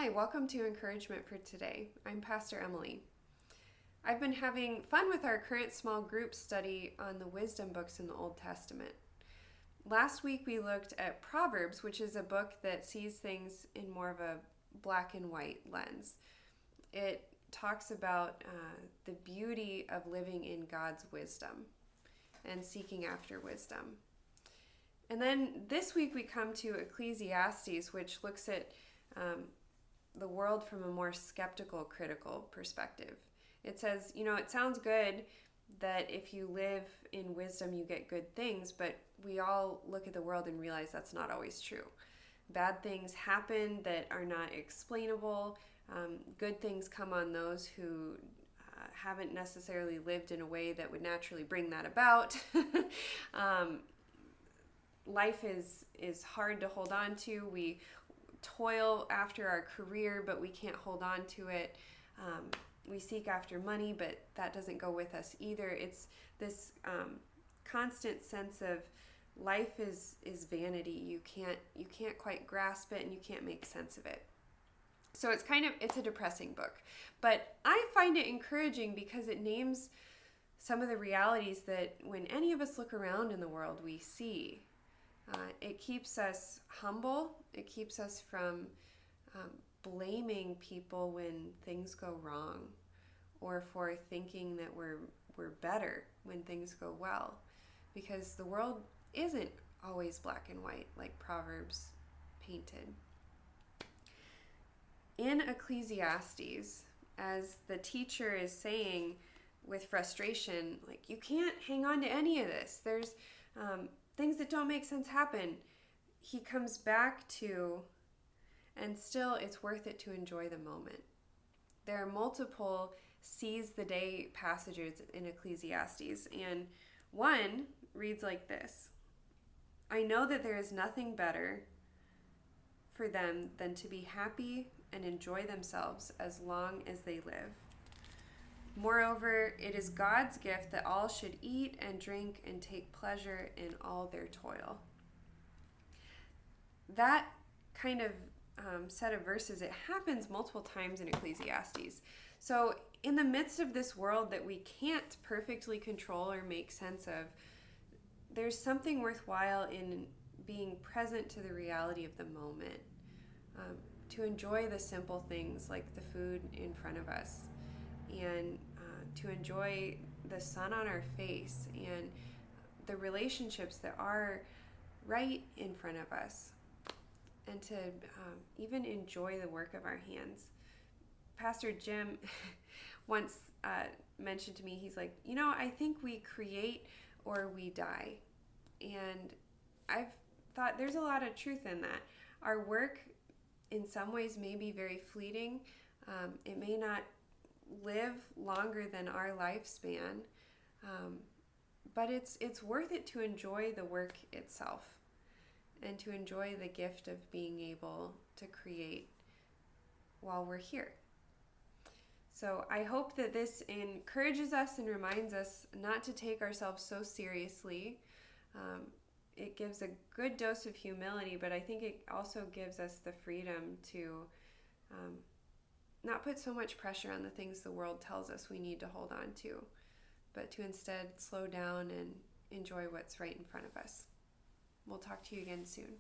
Hi, welcome to Encouragement for Today. I'm Pastor Emily. I've been having fun with our current small group study on the wisdom books in the Old Testament. Last week we looked at Proverbs, which is a book that sees things in more of a black and white lens. It talks about the beauty of living in God's wisdom and seeking after wisdom. And then this week we come to Ecclesiastes, which looks at the world from a more skeptical, critical perspective. It says, it sounds good that if you live in wisdom, you get good things, but we all look at the world and realize that's not always true. Bad things happen that are not explainable. Good things come on those who haven't necessarily lived in a way that would naturally bring that about. Life is hard to hold on to. We toil after our career, but we can't hold on to it. We seek after money, but that doesn't go with us either. It's this constant sense of life is vanity. You can't quite grasp it, and you can't make sense of it. So it's a depressing book, but I find it encouraging because it names some of the realities that when any of us look around in the world, we see. It keeps us humble. It keeps us from blaming people when things go wrong, or for thinking that we're better when things go well, because the world isn't always black and white like Proverbs painted. In Ecclesiastes, as the teacher is saying with frustration, like, you can't hang on to any of this. There's things that don't make sense happen. He comes back to, and still it's worth it to enjoy the moment. There are multiple seize the day passages in Ecclesiastes, and one reads like this: I know that there is nothing better for them than to be happy and enjoy themselves as long as they live. Moreover, it is God's gift that all should eat and drink and take pleasure in all their toil. That kind of set of verses, it happens multiple times in Ecclesiastes. So in the midst of this world that we can't perfectly control or make sense of, there's something worthwhile in being present to the reality of the moment, to enjoy the simple things like the food in front of us, and to enjoy the sun on our face and the relationships that are right in front of us, and to even enjoy the work of our hands. Pastor Jim once mentioned to me, he's like, I think we create or we die. And I've thought there's a lot of truth in that. Our work in some ways may be very fleeting. It may not live longer than our lifespan, but it's worth it to enjoy the work itself and to enjoy the gift of being able to create while we're here. So I hope that this encourages us and reminds us not to take ourselves so seriously. It gives a good dose of humility, but I think it also gives us the freedom to not put so much pressure on the things the world tells us we need to hold on to, but to instead slow down and enjoy what's right in front of us. We'll talk to you again soon.